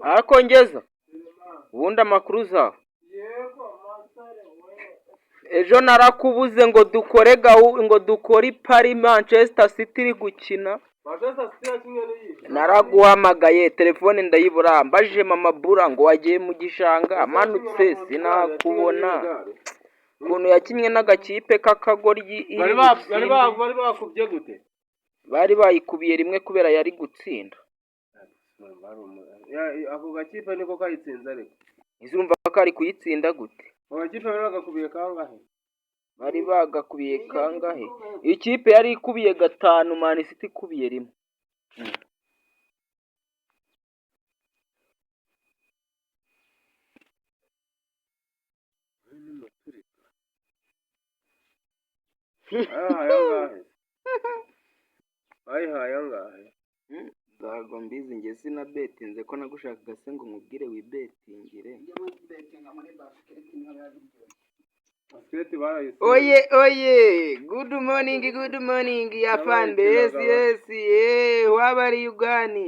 Akongeza ubundi amakuru zawe ejo narakubuze ngo dukore ipari Manchester City iri gukina naraguhamagaye telefone ndayibura mbajije mama Bura ngo wagiye mu gishanga amanutse sinakubona ukuntu yakinnye n'agakipe k'akagoryi bari bakubye gute bari bayikubiye rimwe kubera yari gutsinda ako gakipe niko kayitsinze ariko izumva ko ari kuyitsinda gute ako gakipe bari bagakubiye kangahe bari bagakubiye kangahe ikipe yari ikubiye 5 Man City ikubiye rimwe bayihaye angahe nzago mbizi nge sina betinze ko nagushakaga se ngo nkubwire wibetingire oye good morning ya fande yes waba ari ugani